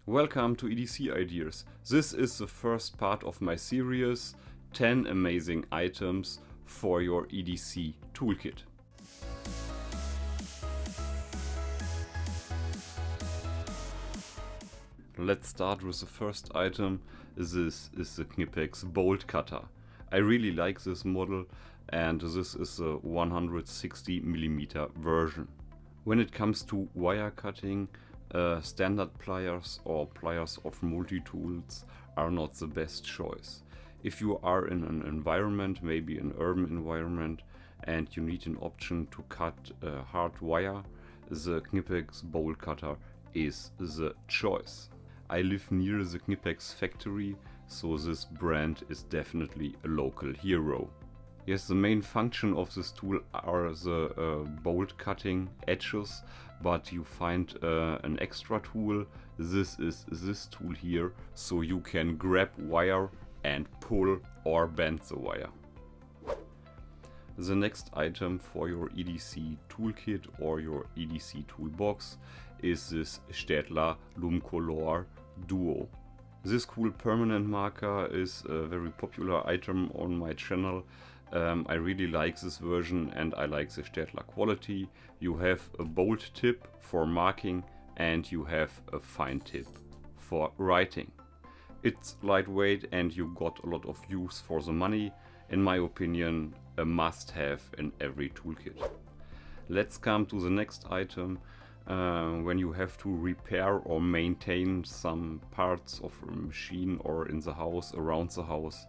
Welcome to EDC Ideas. This is the first part of my series 10 amazing items for your EDC toolkit. Let's start with the first item. This is the Knipex bolt cutter. I really like this model, and this is a 160mm version. When it comes to wire cutting, standard pliers or pliers of multi-tools are not the best choice. If you are in an environment, maybe an urban environment, and you need an option to cut hard wire, the Knipex bolt cutter is the choice. I live near the Knipex factory, so this brand is definitely a local hero. Yes, the main function of this tool are the bolt cutting edges, but you find an extra tool. This is this tool here, so you can grab wire and pull or bend the wire. The next item for your EDC toolkit or your EDC toolbox is this STAEDTLER Lumocolor Duo. This cool permanent marker is a very popular item on my channel. I really like this version and I like the STAEDTLER quality. You have a bold tip for marking and you have a fine tip for writing. It's lightweight and you got a lot of use for the money. In my opinion, a must-have in every toolkit. Let's come to the next item. When you have to repair or maintain some parts of a machine or in the house, around the house,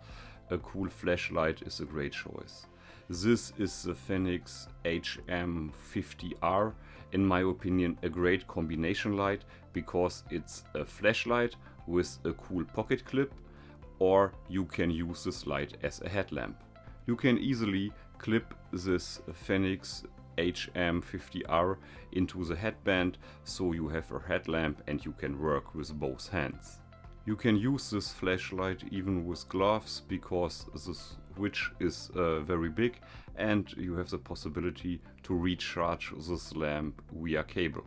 a cool flashlight is a great choice. This is the FENIX HM50R. In my opinion, a great combination light because it's a flashlight with a cool pocket clip, or you can use this light as a headlamp. You can easily clip this FENIX HM50R into the headband, so you have a headlamp and you can work with both hands. You can use this flashlight even with gloves because the switch is very big and you have the possibility to recharge this lamp via cable.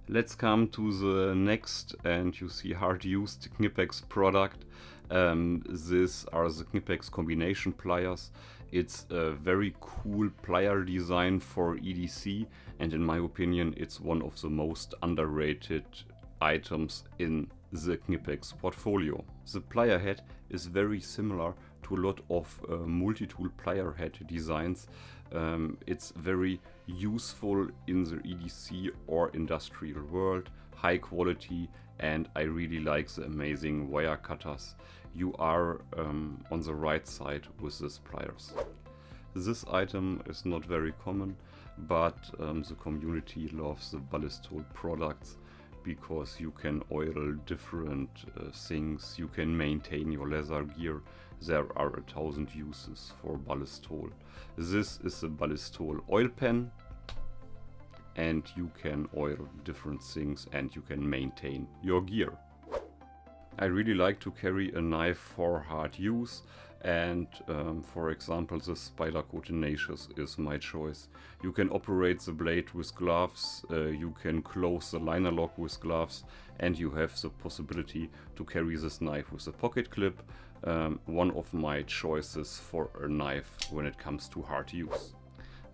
Let's come to the next, and you see hard used Knipex product. These are the Knipex combination pliers. It's a very cool plier design for EDC, and in my opinion it's one of the most underrated items in the Knipex portfolio. The plier head is very similar to a lot of multi-tool plier head designs. It's very useful in the EDC or industrial world, high quality, and I really like the amazing wire cutters. You are on the right side with these pliers. This item is not very common, but the community loves the BALLISTOL products because you can oil different things, you can maintain your leather gear. There are 1,000 uses for BALLISTOL. This is a BALLISTOL Oil Pen, and you can oil different things and you can maintain your gear. I really like to carry a knife for hard use, and for example the Spyderco Tenacious is my choice. You can operate the blade with gloves, you can close the liner lock with gloves, and you have the possibility to carry this knife with a pocket clip. One of my choices for a knife when it comes to hard use.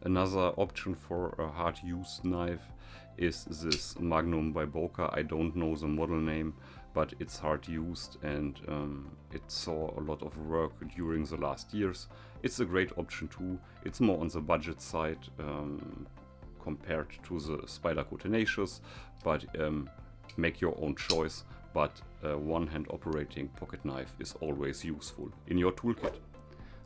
Another option for a hard used knife is this Magnum by BÖKER. I don't know the model name, but it's hard used and it saw a lot of work during the last years. It's a great option too. It's more on the budget side compared to the Spyderco Tenacious, but make your own choice. But one hand operating pocket knife is always useful in your toolkit.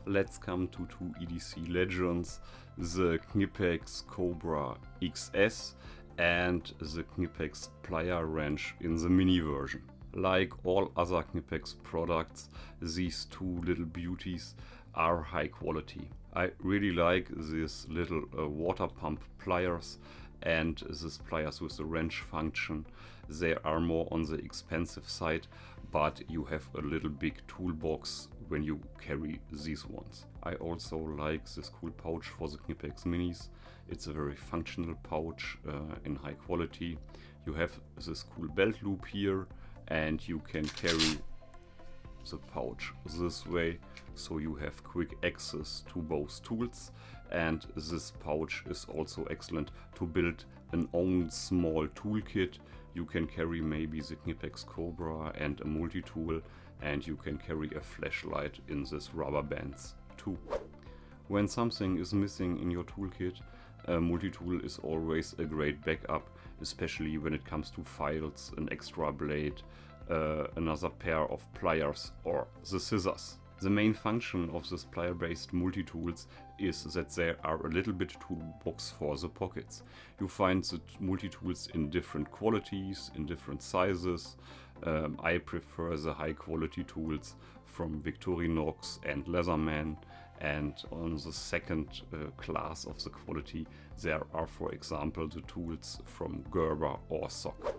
Let's come to two EDC legends, the Knipex Cobra XS and the Knipex plierwrench in the mini version. Like all other Knipex products, these two little beauties are high quality. I really like these little water pump pliers and these pliers with the wrench function. They are more on the expensive side, but you have a little big toolbox when you carry these ones. I also like this cool pouch for the Knipex minis. It's a very functional pouch in high quality. You have this cool belt loop here and you can carry the pouch this way, so you have quick access to both tools. And this pouch is also excellent to build an own small toolkit. You can carry maybe the Knipex Cobra and a multi-tool, and you can carry a flashlight in this rubber bands too. When something is missing in your toolkit, a multi-tool is always a great backup, especially when it comes to files, an extra blade, another pair of pliers or the scissors. The main function of this plier-based multi-tools is that they are a little bit toolbox for the pockets. You find the multi-tools in different qualities, in different sizes. I prefer the high quality tools from Victorinox and Leatherman, and on the second class of the quality there are, for example, the tools from Gerber or Sock.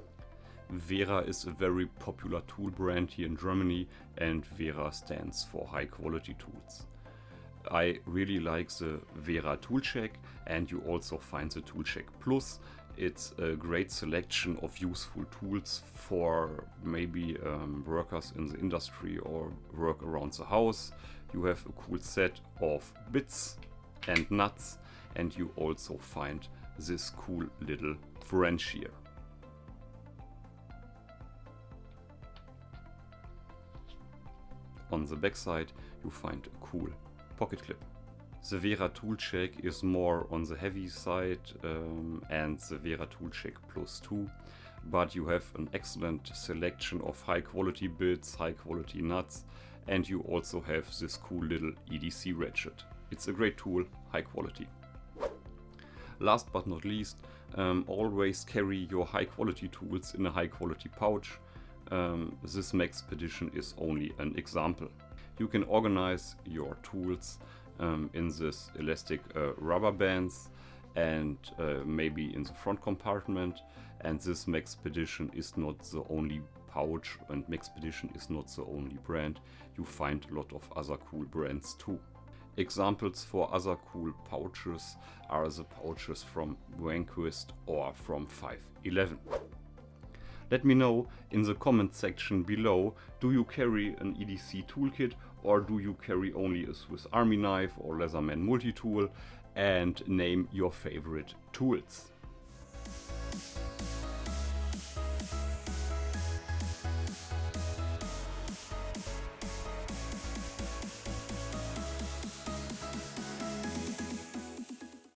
WERA is a very popular tool brand here in Germany, and WERA stands for high quality tools. I really like the WERA Tool-Check, and you also find the Tool-Check Plus. It's a great selection of useful tools for maybe workers in the industry or work around the house. You have a cool set of bits and nuts, and you also find this cool little wrench here. On the back side you find a cool pocket clip. The WERA Tool-Check is more on the heavy side and the WERA Tool-Check Plus 2, but you have an excellent selection of high quality bits, high quality nuts, and you also have this cool little EDC ratchet. It's a great tool, high quality. Last but not least, always carry your high quality tools in a high quality pouch. This MAXPEDITION is only an example. You can organize your tools in this elastic rubber bands and maybe in the front compartment, and this MAXPEDITION is not the only pouch, and MAXPEDITION is not the only brand. You find a lot of other cool brands too. Examples for other cool pouches are the pouches from Vanquist or from 511. Let me know in the comment section below, do you carry an EDC toolkit or do you carry only a Swiss Army knife or Leatherman multi-tool, and name your favorite tools.